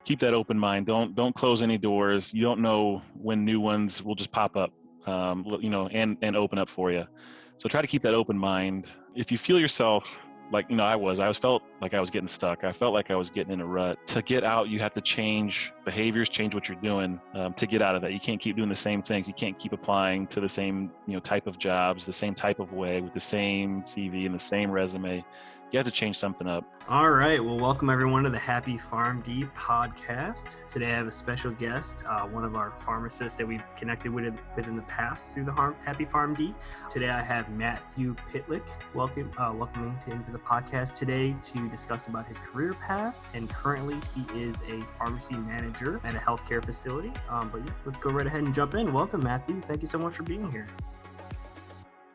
keep that open mind. Don't close any doors. You don't know when new ones will just pop up, and open up for you. So try to keep that open mind. If you feel yourself like, I felt like I was getting stuck. I felt like I was getting in a rut. To get out, you have to change behaviors, change what you're doing to get out of that. You can't keep doing the same things. You can't keep applying to the same, type of jobs, the same type of way with the same CV and the same resume. You have to change something up. All right. Well, welcome everyone to the Happy PharmD podcast. Today I have a special guest, one of our pharmacists that we've connected with in the past through the Happy PharmD. Today I have Matthew Pitlick welcoming into the podcast today to discuss about his career path. And currently he is a pharmacy manager at a healthcare facility. But yeah, let's go right ahead and jump in. Welcome, Matthew. Thank you so much for being here.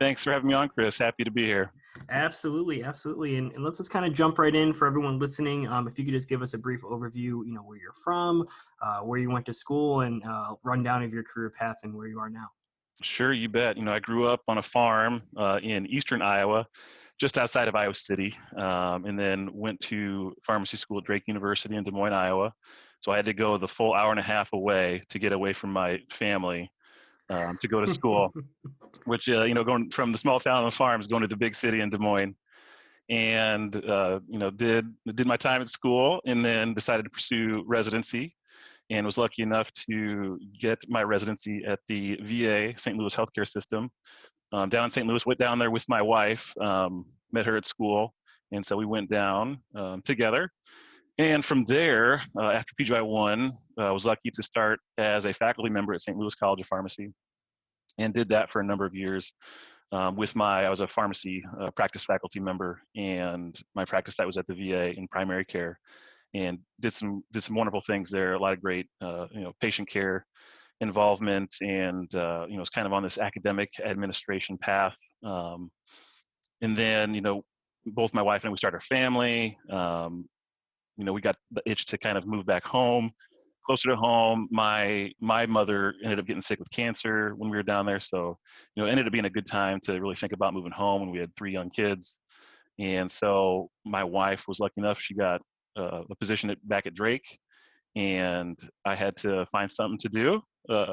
Thanks for having me on, Chris. Happy to be here. Absolutely. And let's just kind of jump right in for everyone listening. If you could just give us a brief overview, where you're from, where you went to school, and rundown of your career path and where you are now. Sure, you bet. I grew up on a farm in eastern Iowa, just outside of Iowa City, and then went to pharmacy school at Drake University in Des Moines, Iowa. So I had to go the full hour and a half away to get away from my family to go to school. Which, going from the small town on the farms, going to the big city in Des Moines, and, did my time at school and then decided to pursue residency and was lucky enough to get my residency at the VA, St. Louis healthcare system, down in St. Louis. Went down there with my wife, met her at school. And so we went down together. And from there, after PGY1, I was lucky to start as a faculty member at St. Louis College of Pharmacy. And did that for a number of years. I was a pharmacy practice faculty member, and my practice site was at the VA in primary care, and did some wonderful things there. A lot of great, patient care involvement, and was kind of on this academic administration path. And then, both my wife and I, we started our family. We got the itch to kind of move back home. Closer to home. My mother ended up getting sick with cancer when we were down there. So, it ended up being a good time to really think about moving home when we had 3 young kids. And so my wife was lucky enough, she got a position back at Drake, and I had to find something to do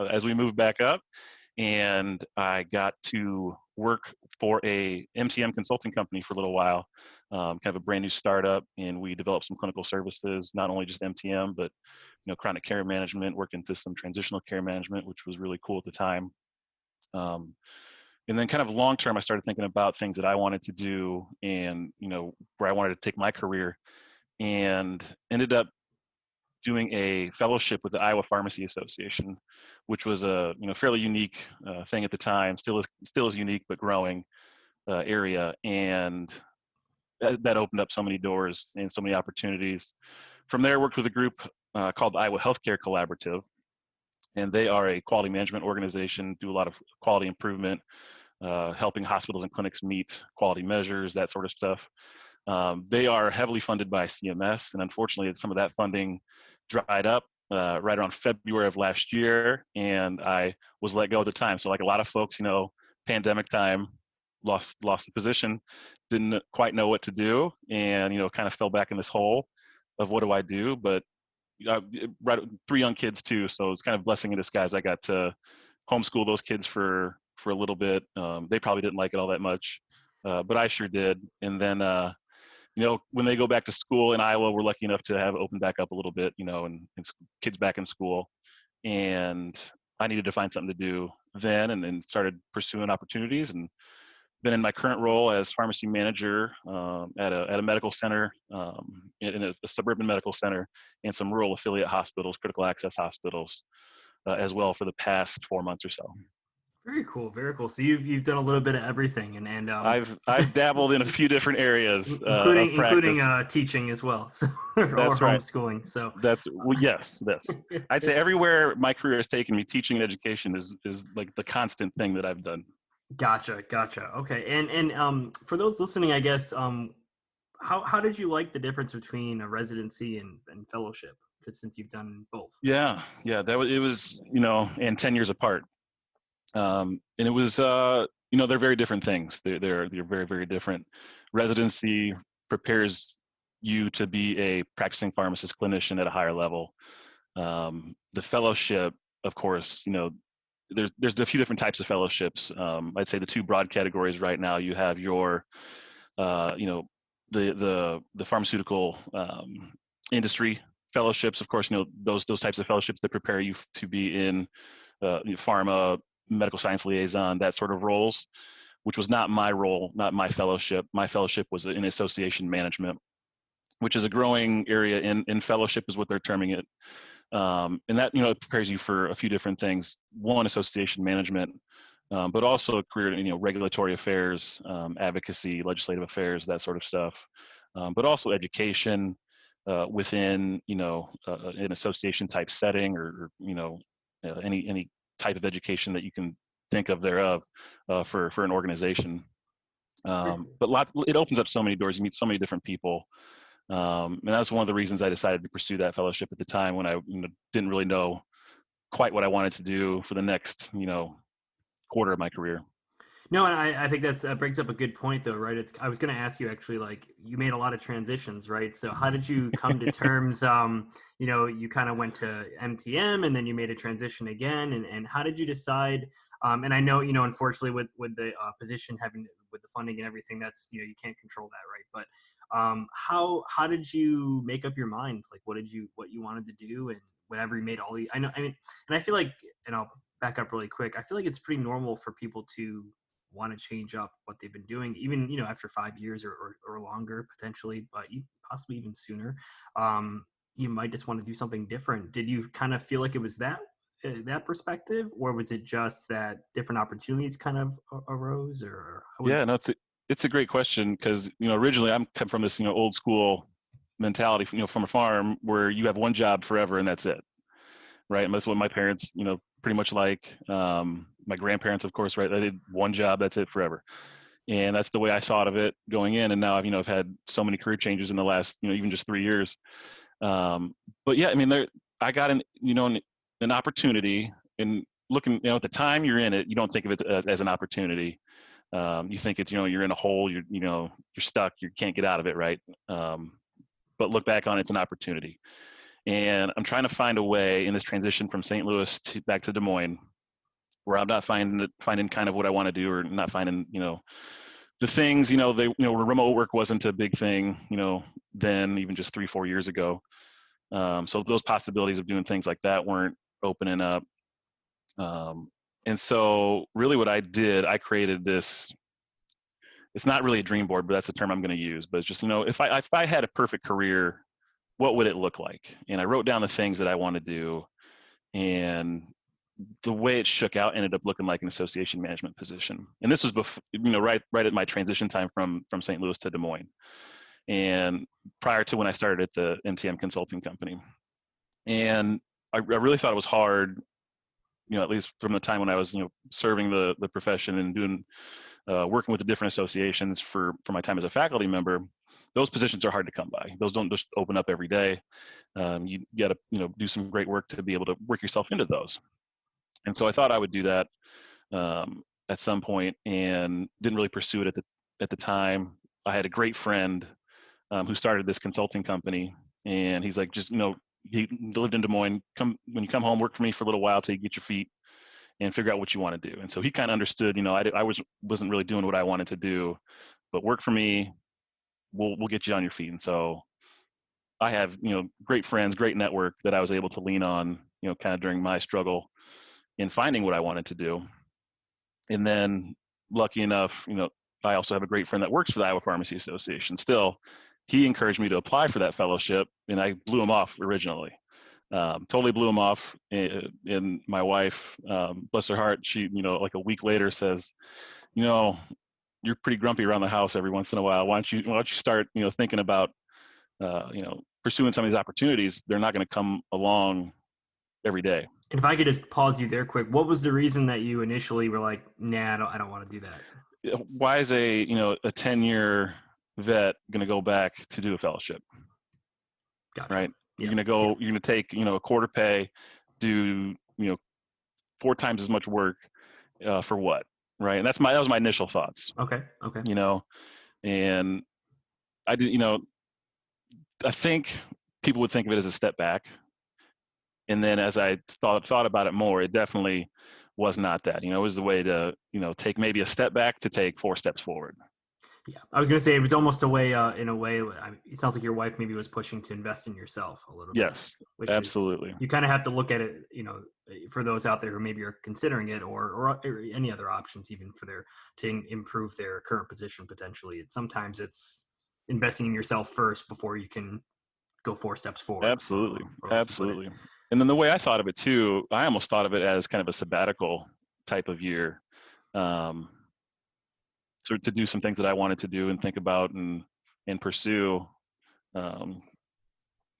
as we moved back up. And I got to work for a MTM consulting company for a little while, kind of a brand new startup, and we developed some clinical services, not only just MTM, but chronic care management, worked into some transitional care management, which was really cool at the time. And then kind of long term, I started thinking about things that I wanted to do and, where I wanted to take my career, and ended up doing a fellowship with the Iowa Pharmacy Association, which was a fairly unique thing at the time, still is unique, but growing area. And that opened up so many doors and so many opportunities. From there, I worked with a group called the Iowa Healthcare Collaborative, and they are a quality management organization, do a lot of quality improvement, helping hospitals and clinics meet quality measures, that sort of stuff. They are heavily funded by CMS, and unfortunately some of that funding dried up right around February of last year, and I was let go at the time. So like a lot of folks, pandemic time, lost the position, didn't quite know what to do, and kind of fell back in this hole of what do I do. But right, 3 young kids too, so it's kind of blessing in disguise. I got to homeschool those kids for a little bit. They probably didn't like it all that much, but I sure did. And then when they go back to school in Iowa, we're lucky enough to have it open back up a little bit, and kids back in school. And I needed to find something to do then, and then started pursuing opportunities, and been in my current role as pharmacy manager at a medical center, in a suburban medical center, and some rural affiliate hospitals, critical access hospitals, as well for the past 4 months or so. Very cool, very cool. So you've done a little bit of everything, and I've dabbled in a few different areas, including teaching as well, or homeschooling. So yes. I'd say everywhere my career has taken me, teaching and education is like the constant thing that I've done. Gotcha. Okay, and for those listening, I guess, how did you like the difference between a residency and fellowship, since you've done both? Yeah, it was and 10 years apart. And it was, they're very different things. They're very, very different. Residency prepares you to be a practicing pharmacist clinician at a higher level. The fellowship, of course, there's a few different types of fellowships. I'd say the two broad categories right now. You have your, the pharmaceutical industry fellowships. Of course, those types of fellowships that prepare you to be in pharma, medical science liaison, that sort of roles, which was not my role, not my fellowship. My fellowship was in association management, which is a growing area in fellowship, is what they're terming it. And that, it prepares you for a few different things. One, association management, but also a career in, regulatory affairs, advocacy, legislative affairs, that sort of stuff. But also education within, an association type setting, or any type of education that you can think of thereof for an organization. But it opens up so many doors. You meet so many different people. And that's one of the reasons I decided to pursue that fellowship at the time, when I didn't really know quite what I wanted to do for the next, quarter of my career. No, and I think that brings up a good point, though, right? I was going to ask you, actually, like, you made a lot of transitions, right? So how did you come to terms? You kind of went to MTM, and then you made a transition again, and how did you decide? And I know, unfortunately, with the position having, with the funding and everything, that's, you can't control that, right? But how did you make up your mind? Like, what you wanted to do, and whatever you made all the, and I feel like, and I'll back up really quick. I feel like it's pretty normal for people to want to change up what they've been doing, even after 5 years or longer potentially, but possibly even sooner. You might just want to do something different. Did you kind of feel like it was that perspective, or was it just that different opportunities kind of arose? Or Yeah, no, it's a great question, because originally I'm come from this old school mentality, from a farm, where you have one job forever and that's it, right? And that's what my parents pretty much like. My grandparents, of course, right? They did one job, that's it forever. And that's the way I thought of it going in. And now I've had so many career changes in the last, even just 3 years. But yeah, I got an opportunity, and looking, at the time you're in it, you don't think of it as an opportunity. You think it's, you're in a hole, you're stuck, you can't get out of it, right? But look back on it, it's an opportunity. And I'm trying to find a way in this transition from St. Louis back to Des Moines, where I'm not finding kind of what I want to do, or not finding, the things, remote work wasn't a big thing, then, even just 3-4 years ago. So those possibilities of doing things like that weren't opening up. And so really what I did, I created this, it's not really a dream board, but that's the term I'm going to use. But it's just, if I had a perfect career, what would it look like? And I wrote down the things that I want to do, and the way it shook out ended up looking like an association management position. And this was before, right at my transition time from St. Louis to Des Moines, and prior to when I started at the MTM consulting company. And I really thought it was hard, at least from the time when I was, serving the profession and doing, working with the different associations for my time as a faculty member. Those positions are hard to come by. Those don't just open up every day. You got to, do some great work to be able to work yourself into those. And so I thought I would do that at some point, and didn't really pursue it at the time. I had a great friend who started this consulting company, and he's like, just, he lived in Des Moines. When you come home, work for me for a little while till you get your feet and figure out what you want to do. And so he kind of understood, I wasn't really doing what I wanted to do, but work for me, we'll get you on your feet. And so I have, great friends, great network that I was able to lean on, kind of during my struggle in finding what I wanted to do. And then, lucky enough, I also have a great friend that works for the Iowa Pharmacy Association still. He encouraged me to apply for that fellowship, and I blew him off originally. Totally blew him off. And my wife, bless her heart, she, like a week later says, you're pretty grumpy around the house every once in a while. Why don't you start, thinking about, pursuing some of these opportunities? They're not going to come along every day. And if I could just pause you there quick, what was the reason that you initially were like, nah, I don't want to do that? Why is a 10-year vet going to go back to do a fellowship? Gotcha. Right. Yeah. You're going to take, a quarter pay, do, 4 times as much work for what? Right. And that was my initial thoughts. Okay. And I did, I think people would think of it as a step back. And then as I thought about it more, it definitely was not that. It was the way to, take maybe a step back to take 4 steps forward. Yeah, I was gonna say it was almost a way, in a way. It sounds like your wife maybe was pushing to invest in yourself a little bit, Yes, which is absolutely. you kind of have to look at it, for those out there who maybe are considering it, or any other options, even for to improve their current position potentially. Sometimes it's investing in yourself first before you can go 4 steps forward, Absolutely. or like you put it. Absolutely. And then the way I thought of it too, I almost thought of it as kind of a sabbatical type of year. Um, to do some things that I wanted to do and think about and pursue, um,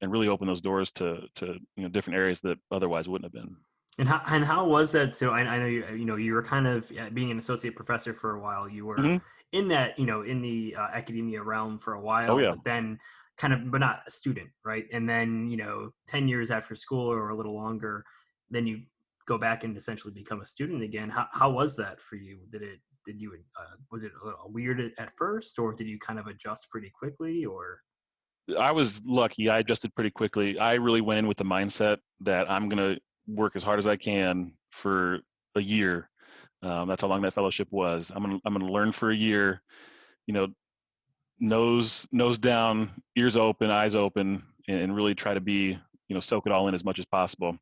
and really open those doors to different areas that otherwise wouldn't have been. And how was that? So I know you were kind of being an associate professor for a while. You were Hmm. in that in the academia realm for a Oh while, yeah, but then but not a student, right? And then 10 years after school or a little longer, then you go back and essentially become a student again. How was that for you? Was it a little weird at first, or did you kind of adjust pretty quickly, or? I was lucky. I adjusted pretty quickly. I really went in with the mindset that I'm gonna work as hard as I can for a year. That's how long that fellowship was. I'm gonna learn for a year. You know, nose down, ears open, eyes open, and really try to be, soak it all in as much as possible.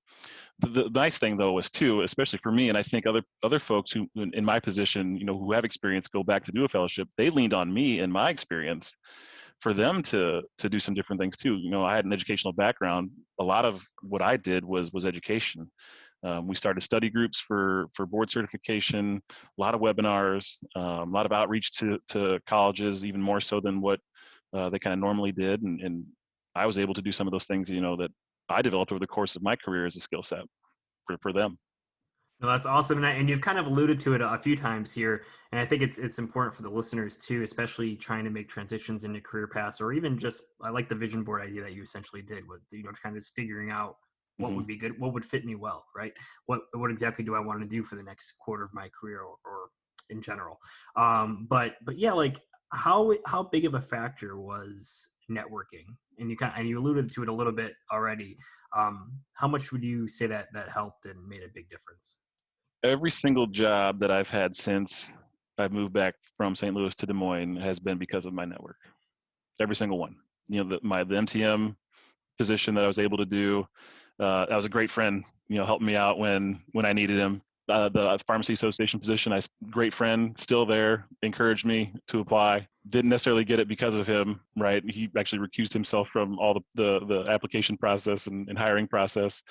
The nice thing though was too, especially for me, and I think other folks who in my position, who have experience go back to do a fellowship, they leaned on me and my experience for them to do some different things too. I had an educational background. A lot of what I did was education. We started study groups for board certification, a lot of webinars, a lot of outreach to colleges, even more so than what they kind of normally did. And I was able to do some of those things, that I developed over the course of my career as a skill set for them. No, that's awesome, and you've kind of alluded to it a few times here, and I think it's important for the listeners too, especially trying to make transitions into career paths, or even just I like the vision board idea that you essentially did with kind of just figuring out what Hmm. would be good, what would fit me well, right? What exactly do I want to do for the next quarter of my career, or in general? But yeah, like how big of a factor was networking? And you alluded to it a little bit already. How much would you say that helped and made a big difference? Every single job that I've had since I've moved back from St. Louis to Des Moines has been because of my network. Every single one. The MTM position that I was able to do. That was a great friend, helping me out when I needed him. The pharmacy association position, great friend, still there, encouraged me to apply. Didn't necessarily get it because of him, right? He actually recused himself from all the application process and hiring process.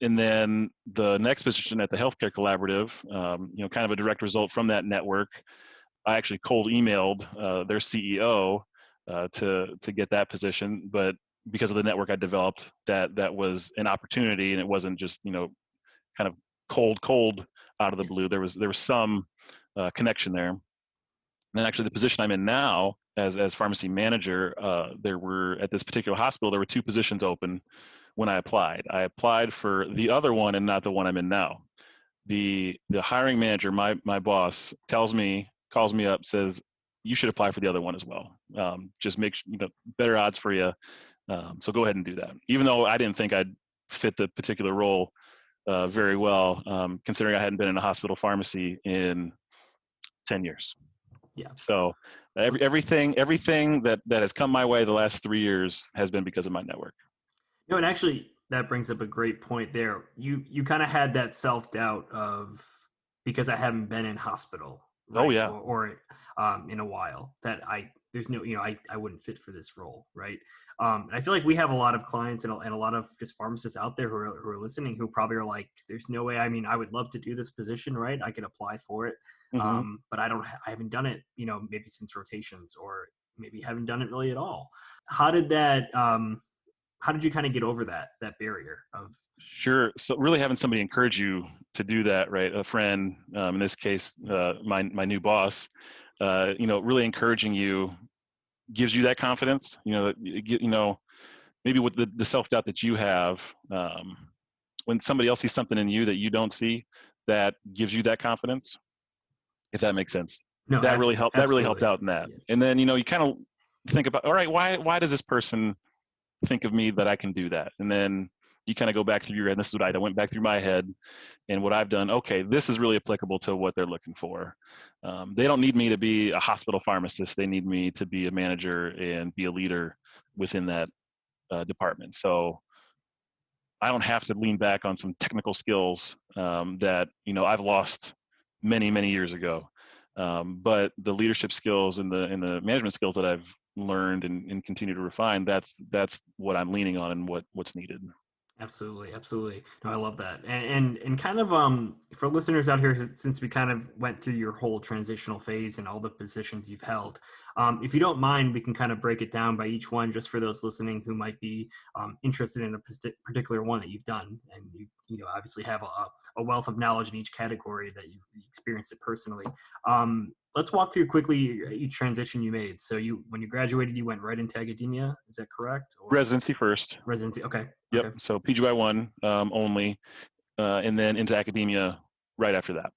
And then the next position at the Healthcare Collaborative, kind of a direct result from that network. I actually cold emailed their CEO to get that position, but because of the network I developed, that was an opportunity, and it wasn't just kind of cold out of the blue. There was some connection there. And actually, the position I'm in now as pharmacy manager, there were at this particular hospital there were 2 positions open when I applied. I applied for the other one and not the one I'm in now. The hiring manager, my boss, calls me up, says you should apply for the other one as well. Just make better odds for you. So go ahead and do that. Even though I didn't think I'd fit the particular role very well, considering I hadn't been in a hospital pharmacy in 10 years. Yeah. So everything that has come my way the last 3 years has been because of my network. And actually, that brings up a great point there. You kind of had that self-doubt of, because I haven't been in hospital, Oh right? yeah. Or in a while, that there's no, I wouldn't fit for this role, right? And I feel like we have a lot of clients and a lot of just pharmacists out there who are listening, who probably are like, there's no way. I mean, I would love to do this position, right? I could apply for it. Hmm. But I haven't done it, maybe since rotations, or maybe haven't done it really at all. How did that, how did you kind of get over that barrier of? Sure. So really having somebody encourage you to do that, right? A friend, in this case, my new boss, really encouraging you gives you that confidence. Maybe with the self doubt that you have, when somebody else sees something in you that you don't see, that gives you that confidence. If that makes sense, No, that really helped. That really helped absolutely. out in that. Yeah. And then you kind of think about, all right, why does this person think of me that I can do that? And then you kind of go back through your head. And this is what I went back through my head and what I've done. Okay, this is really applicable to what they're looking for. They don't need me to be a hospital pharmacist. They need me to be a manager and be a leader within that department. So I don't have to lean back on some technical skills that I've lost many years ago. But the leadership skills and the management skills that I've learned and continue to refine, that's what I'm leaning on and what's needed. Absolutely. No, I love that. And kind of for listeners out here, since we kind of went through your whole transitional phase and all the positions you've held, if you don't mind, we can kind of break it down by each one, just for those listening who might be interested in a particular one that you've done, and you obviously have a wealth of knowledge in each category that you experienced it personally. Let's walk through quickly each transition you made. So when you graduated, you went right into academia. Is that correct? Or Residency first. Residency. Okay. Yep. Okay. So PGY1 only, and then into academia right after that.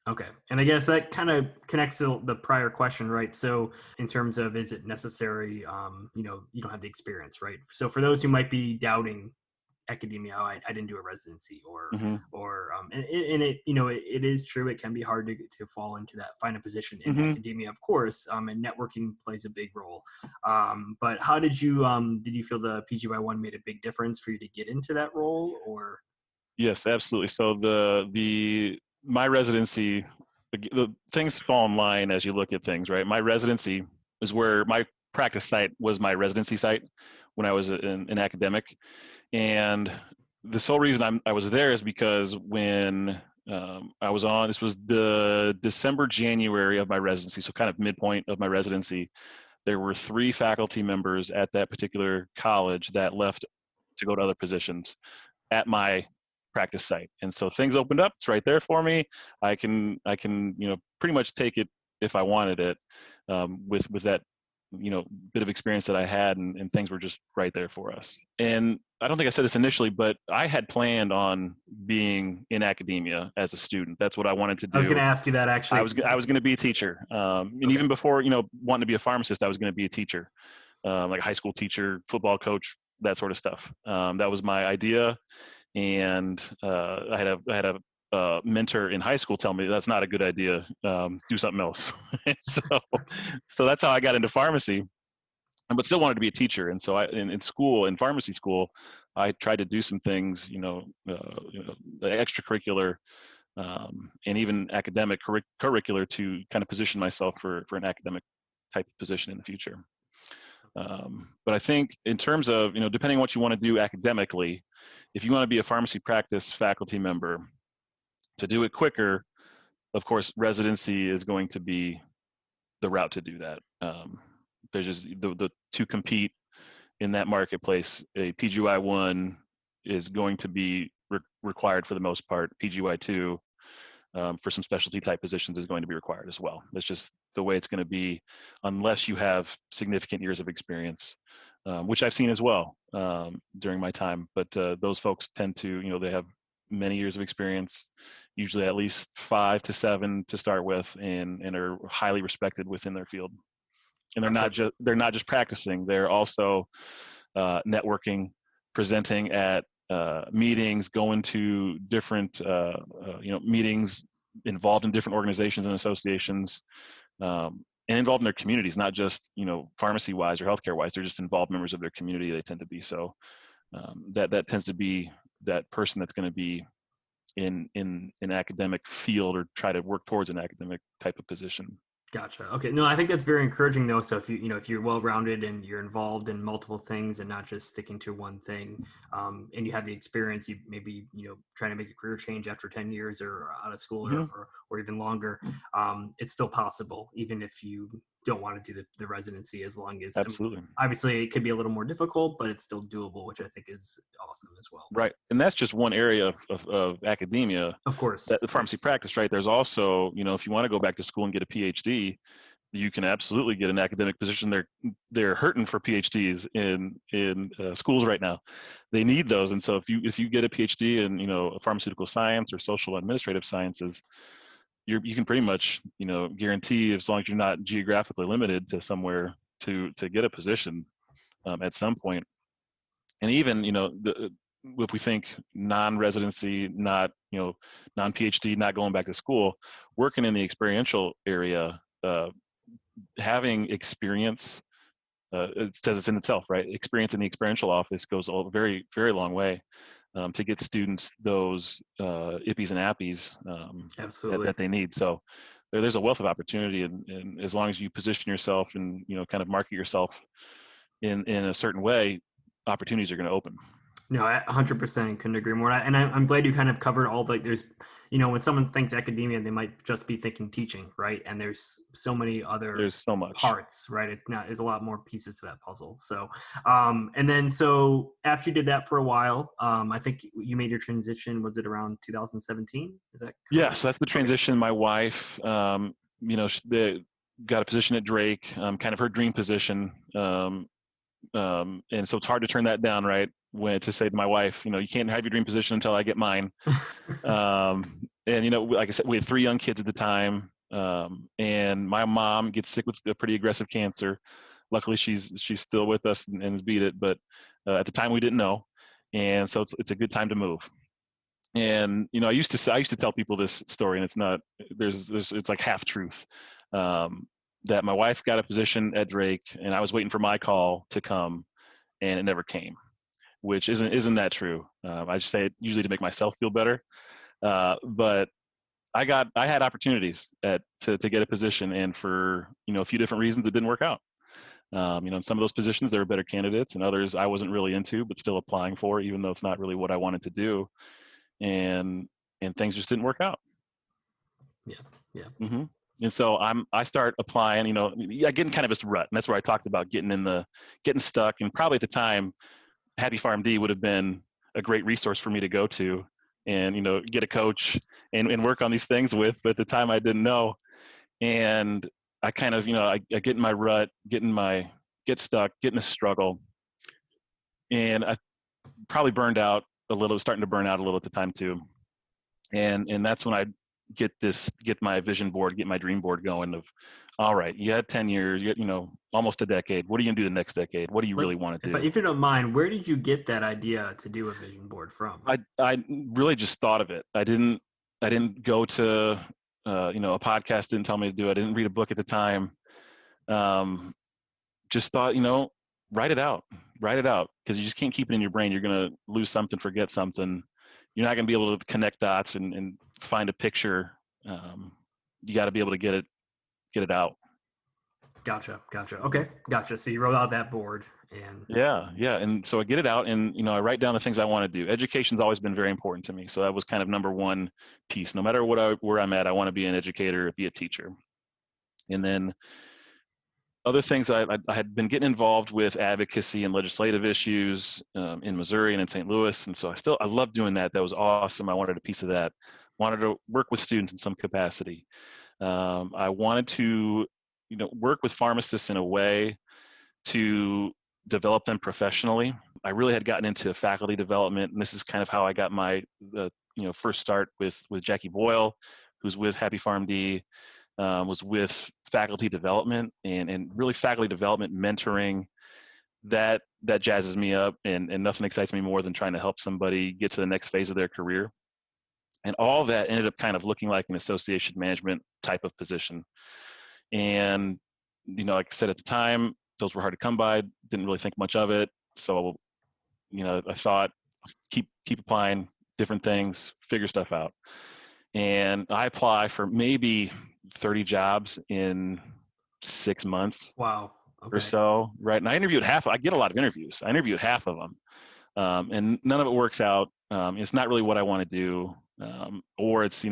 Okay. And I guess that kind of connects to the prior question, right? So in terms of, is it necessary, you don't have the experience, right? So for those who might be doubting academia, I didn't do a residency and it, it is true. It can be hard to fall into that, find a position in academia, of course, and networking plays a big role. But how did you feel the PGY1 made a big difference for you to get into that role, or? Yes, absolutely. So my residency, the things fall in line as you look at things, right? My residency is where my practice site was my residency site when I was an academic. And the sole reason I was there is because when I was this was the December, January of my residency, so kind of midpoint of my residency, there were 3 faculty members at that particular college that left to go to other positions at my practice site. And so things opened up. It's right there for me. I can pretty much take it if I wanted it, with that bit of experience that I had, and things were just right there for us. And I don't think I said this initially, but I had planned on being in academia as a student. That's what I wanted to do. I was going to ask you that, actually. I was going to be a teacher. And even before, wanting to be a pharmacist, I was going to be a teacher, like a high school teacher, football coach, that sort of stuff. That was my idea. And I had a mentor in high school tell me that's not a good idea. Do something else. so that's how I got into pharmacy, but still wanted to be a teacher. And so in pharmacy school, I tried to do some things, extracurricular, and even academic curricular to kind of position myself for an academic type of position in the future. But I think in terms of, depending on what you want to do academically, if you want to be a pharmacy practice faculty member, to do it quicker, of course, residency is going to be the route to do that. There's just to compete in that marketplace, a PGY1 is going to be required for the most part. PGY2 for some specialty type positions is going to be required as well. That's just the way it's going to be, unless you have significant years of experience, which I've seen as well during my time. But those folks tend to, they have many years of experience, usually at least 5 to 7 to start with, and are highly respected within their field. And they're not just practicing; they're also networking, presenting at meetings, going to different meetings, involved in different organizations and associations, and involved in their communities, not just pharmacy wise or healthcare wise. They're just involved members of their community. They tend to be so. That tends to be that person that's going to be in an academic field or try to work towards an academic type of position. Gotcha. Okay. No, I think that's very encouraging though. So if if you're well-rounded and you're involved in multiple things and not just sticking to one thing, and you have the experience, you maybe, trying to make a career change after 10 years or out of school or even longer, it's still possible, even if you don't want to do the residency, as long as absolutely. Obviously it could be a little more difficult, but it's still doable, which I think is awesome as well. Right. And that's just one area of academia. Of course. The pharmacy practice, right? There's also, if you want to go back to school and get a PhD, you can absolutely get an academic position. They're hurting for PhDs in schools right now. They need those. And so if you get a PhD in, pharmaceutical science or social administrative sciences, you can pretty much, guarantee, as long as you're not geographically limited to somewhere, to get a position at some point. And even, if we think non-residency, not, non-PhD, not going back to school, working in the experiential area, having experience, it says it's in itself, right? Experience in the experiential office goes a very, very long way to get students those IPPs and APPs Absolutely. that they need. So there's a wealth of opportunity, and as long as you position yourself and kind of market yourself in a certain way, opportunities are going to open. No, I 100% couldn't agree more. And I'm glad you kind of covered all there's, when someone thinks academia, they might just be thinking teaching, right? And there's so many other There's so much parts, right? There's a lot more pieces to that puzzle. So, and then so after you did that for a while, I think you made your transition. Was it around 2017? Is that correct? Yeah, so that's the transition. My wife, they got a position at Drake, kind of her dream position. And so it's hard to turn that down, right? When to say to my wife, you can't have your dream position until I get mine. And like I said, we had 3 young kids at the time, and my mom gets sick with a pretty aggressive cancer. Luckily, she's still with us and has beat it, but at the time we didn't know, and so it's a good time to move. And I used to tell people this story, and it's not it's like half truth. That my wife got a position at Drake, and I was waiting for my call to come, and it never came, which isn't that true. I just say it usually to make myself feel better. But I had opportunities to get a position, and for a few different reasons it didn't work out. In some of those positions there were better candidates, and others I wasn't really into, but still applying for, even though it's not really what I wanted to do, and things just didn't work out. Yeah. Mm-hmm. And so I start applying, getting kind of this rut, and that's where I talked about getting stuck. And probably at the time, Happy PharmD would have been a great resource for me to go to, and get a coach and work on these things with. But at the time, I didn't know, and I kind of I get in my rut, get stuck, get in a struggle, and I probably burned out a little, starting to burn out a little at the time too, and that's when I get my vision board, get my dream board going of, all right, you had 10 years, almost a decade. What are you gonna do the next decade? What do you really want to do? If you don't mind, where did you get that idea to do a vision board from? I really just thought of it. I didn't go to, a podcast didn't tell me to do it. I didn't read a book at the time. Just thought, write it out, because you just can't keep it in your brain. You're going to lose something, forget something. You're not going to be able to connect dots and find a picture. You got to be able to get it out. Gotcha. Okay, gotcha. So you wrote out that board, and yeah. And so I get it out, and I write down the things I want to do. Education's always been very important to me, so that was kind of number one piece. No matter where I'm at, I want to be an educator, be a teacher. And then other things, I had been getting involved with advocacy and legislative issues in Missouri and in St. Louis, and so I loved doing that. That was awesome. I wanted a piece of that. Wanted to work with students in some capacity. I wanted to, work with pharmacists in a way to develop them professionally. I really had gotten into faculty development, and this is kind of how I got my first start with Jackie Boyle, who's with Happy PharmD. Was with faculty development and really faculty development mentoring. That jazzes me up, and nothing excites me more than trying to help somebody get to the next phase of their career. And all that ended up kind of looking like an association management type of position. And like I said, at the time, those were hard to come by. Didn't really think much of it. So I thought, keep applying different things, figure stuff out. And I apply for maybe 30 jobs in 6 months. Wow. Okay. Or so, right? And I interviewed I get a lot of interviews. I interviewed half of them, and none of it works out. It's not really what I want to do, or it's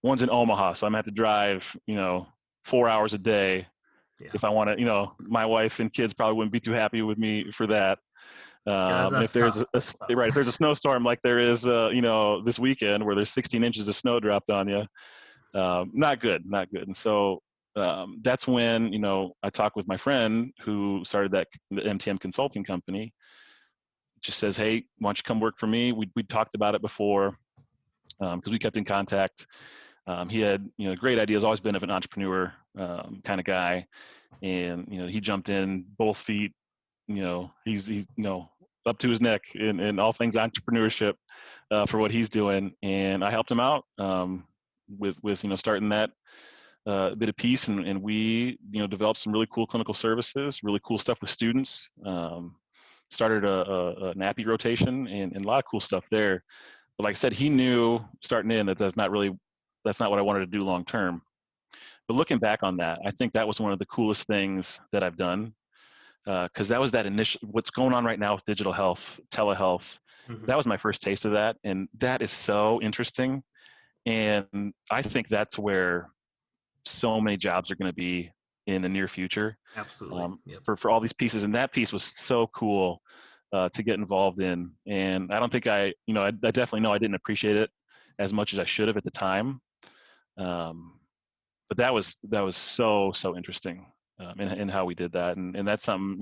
one's in Omaha, so I'm gonna have to drive 4 hours a day. Yeah. If I want to, my wife and kids probably wouldn't be too happy with me for that. If there's if there's a snowstorm like there is, this weekend where there's 16 inches of snow dropped on you, not good. And so that's when I talked with my friend who started the MTM consulting company. Just says, hey, why don't you come work for me? We talked about it before because we kept in contact. He had great ideas, always been of an entrepreneur kind of guy, and he jumped in both feet. He's up to his neck in all things entrepreneurship for what he's doing, and I helped him out with starting that bit of piece, and we developed some really cool clinical services, really cool stuff with students. Started a nappy rotation and a lot of cool stuff there. But like I said, he knew starting in that that's not what I wanted to do long term. But looking back on that, I think that was one of the coolest things that I've done, because that was that initial, what's going on right now with digital health, telehealth. Mm-hmm. That was my first taste of that, and that is so interesting. And I think that's where so many jobs are going to be in the near future. Absolutely. Yep. For all these pieces, and that piece was so cool to get involved in. And I don't think I definitely know I didn't appreciate it as much as I should have at the time. But that was so interesting in how we did that, and that's something,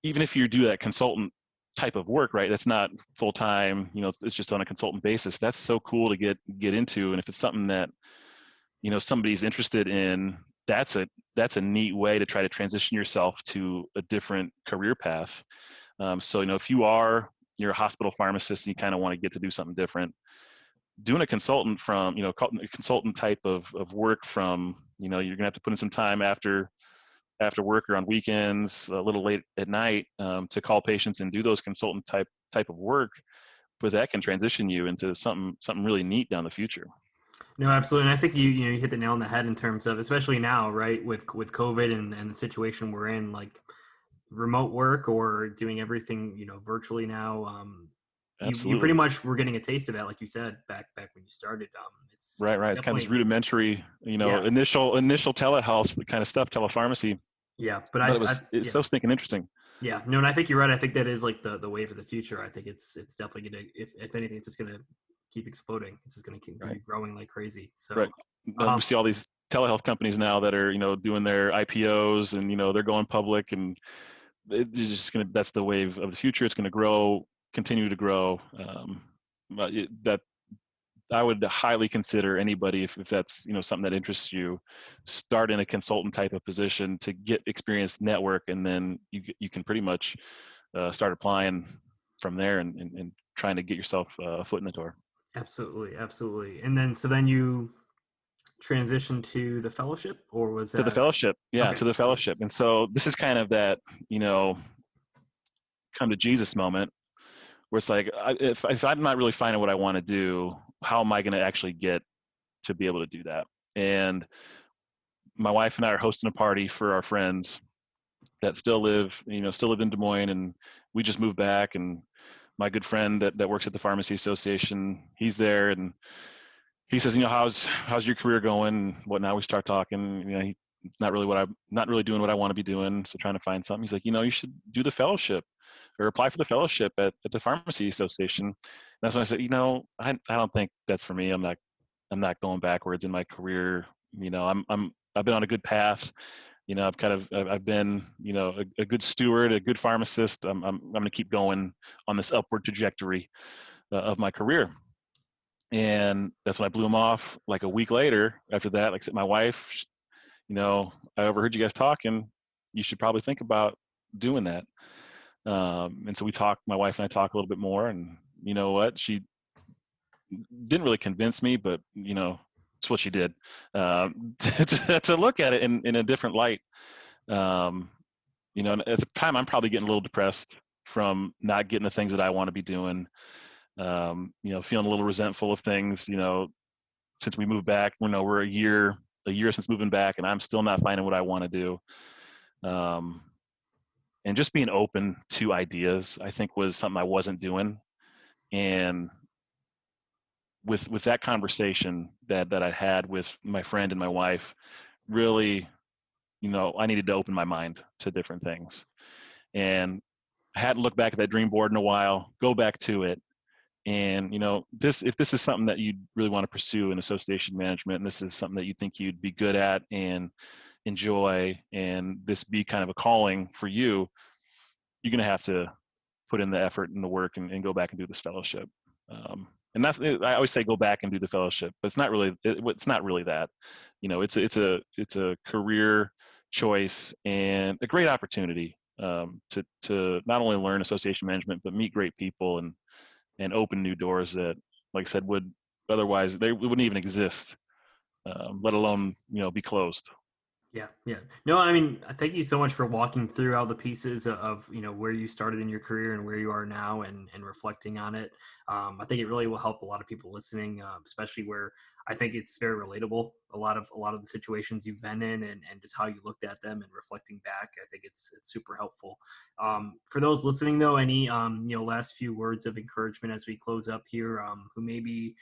even if you do that consultant type of work, right? That's not full time. It's just on a consultant basis. That's so cool to get into, and if it's something that somebody's interested in, that's a neat way to try to transition yourself to a different career path. So if you're a hospital pharmacist and you kind of want to get to do something different, doing a consultant a consultant type of work from, you're gonna have to put in some time after work or on weekends, a little late at night, to call patients and do those consultant type of work, but that can transition you into something really neat down the future. No, absolutely. And I think you hit the nail on the head in terms of, especially now, right, with COVID and the situation we're in, like remote work or doing everything, virtually now. You pretty much were getting a taste of that, like you said, back when you started. It's right. It's kind of this rudimentary, initial telehealth kind of stuff, telepharmacy. Yeah, but it's so stinking interesting. Yeah, no, and I think you're right. I think that is like the way for the future. I think it's definitely gonna, if anything, it's just gonna keep exploding. It's just gonna keep growing like crazy. So right. We see all these telehealth companies now that are doing their IPOs, and they're going public, and it's just that's the wave of the future. It's gonna grow, continue to grow. That I would highly consider anybody, if that's something that interests you, start in a consultant type of position to get experience, network, and then you can pretty much start applying from there and trying to get yourself a foot in the door. Absolutely. And then you transitioned to the fellowship, or was that to the fellowship? Yeah, okay. To the fellowship. And so this is kind of that come to Jesus moment, where it's like, if I'm not really finding what I want to do, how am I going to actually get to be able to do that? And my wife and I are hosting a party for our friends that still live in Des Moines, and we just moved back. And my good friend that works at the Pharmacy Association, he's there, and he says, how's your career going? And whatnot. We start talking. He's not really doing what I want to be doing, so trying to find something. He's like, you should do the fellowship or apply for the fellowship at the Pharmacy Association. And that's when I said, I don't think that's for me. I'm not going backwards in my career. I've been on a good path. I've been, a good steward, a good pharmacist. I'm going to keep going on this upward trajectory of my career. And that's when I blew him off. Like a week later after that, like I said, my wife, I overheard you guys talking. You should probably think about doing that. And so my wife and I talked a little bit more, and you know what? She didn't really convince me, but it's what she did, to look at it in a different light. And at the time I'm probably getting a little depressed from not getting the things that I want to be doing. Feeling a little resentful of things, since we moved back. We're a year since moving back, and I'm still not finding what I want to do. And just being open to ideas, I think, was something I wasn't doing. And with that conversation that I had with my friend and my wife, really, I needed to open my mind to different things. And I hadn't looked back at that dream board in a while, go back to it. And, if this is something that you really want to pursue in association management, and this is something that you think you'd be good at and enjoy, and this be kind of a calling for you, you're going to have to put in the effort and the work and go back and do this fellowship. And I always say, go back and do the fellowship, but it's not really that. It's a career choice and a great opportunity. to not only learn association management, but meet great people and open new doors that, like I said, would otherwise they wouldn't even exist, let alone be closed. Yeah, yeah. No, I mean, thank you so much for walking through all the pieces of where you started in your career and where you are now, and reflecting on it. I think it really will help a lot of people listening, especially where I think it's very relatable. A lot of the situations you've been in, and just how you looked at them and reflecting back. I think it's super helpful. For those listening, though, any last few words of encouragement as we close up here, who maybe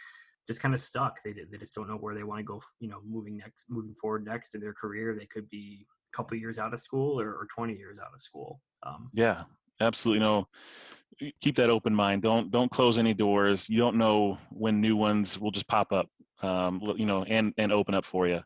just kind of stuck. They just don't know where they want to go, moving forward next in their career. They could be a couple years out of school or 20 years out of school. Yeah, absolutely. No, keep that open mind. Don't close any doors. You don't know when new ones will just pop up, and open up for you.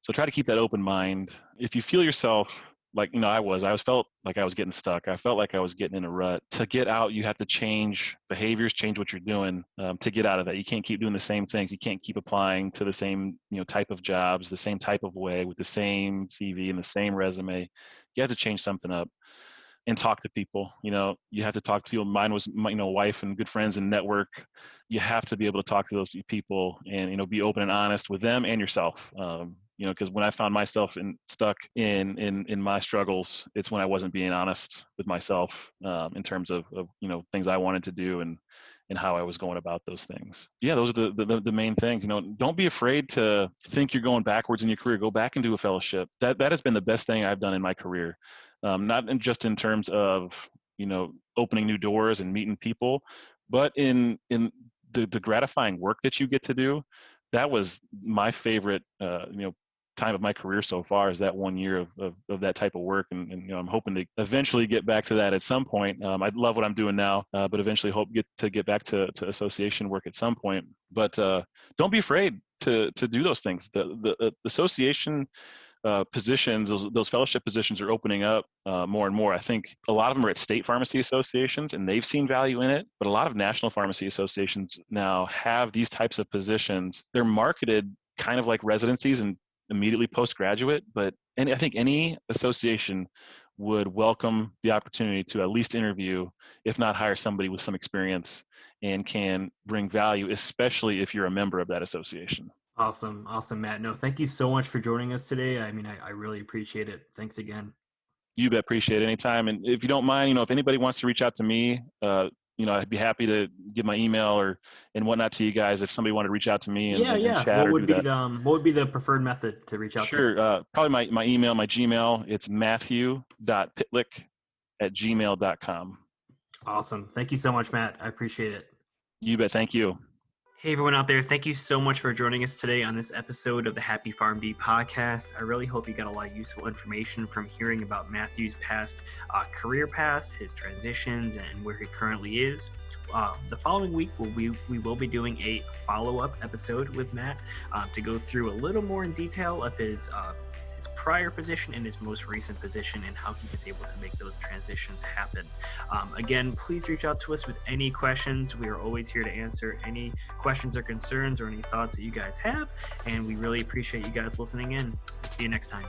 So try to keep that open mind. If you feel yourself like, I felt like I was getting stuck. I felt like I was getting in a rut. To get out, you have to change behaviors, change what you're doing, to get out of that. You can't keep doing the same things. You can't keep applying to the same, type of jobs, the same type of way, with the same CV and the same resume. You have to change something up and talk to people. You have to talk to people. Mine was my, wife and good friends and network. You have to be able to talk to those people and, be open and honest with them and yourself. Because when I found myself stuck in my struggles, it's when I wasn't being honest with myself, in terms of things I wanted to do and how I was going about those things. Yeah, those are the main things. Don't be afraid to think you're going backwards in your career. Go back and do a fellowship. That has been the best thing I've done in my career. Not just in terms of opening new doors and meeting people, but in the gratifying work that you get to do. That was my favorite time of my career so far, is that 1 year of that type of work, and I'm hoping to eventually get back to that at some point. I love what I'm doing now, but eventually hope to get back to association work at some point. But don't be afraid to do those things. The association positions, those fellowship positions are opening up more and more. I think a lot of them are at state pharmacy associations, and they've seen value in it. But a lot of national pharmacy associations now have these types of positions. They're marketed kind of like residencies and immediately postgraduate, but I think any association would welcome the opportunity to at least interview, if not hire somebody with some experience and can bring value, especially if you're a member of that association. Awesome, Matt. No, thank you so much for joining us today. I mean, I really appreciate it. Thanks again. You bet. Appreciate it anytime. And if you don't mind, if anybody wants to reach out to me, I'd be happy to give my email and whatnot to you guys if somebody wanted to reach out to me and chat. What would be the preferred method to reach out to? Sure. Probably my email, my Gmail. It's matthew.pitlick@gmail.com. Awesome. Thank you so much, Matt. I appreciate it. You bet. Thank you. Hey, everyone out there. Thank you so much for joining us today on this episode of the Happy PharmD podcast. I really hope you got a lot of useful information from hearing about Matthew's past career paths, his transitions, and where he currently is. The following week, we will be doing a follow-up episode with Matt to go through a little more in detail of his prior position and his most recent position and how he was able to make those transitions happen. Again, please reach out to us with any questions. We are always here to answer any questions or concerns or any thoughts that you guys have, and we really appreciate you guys listening in. See you next time.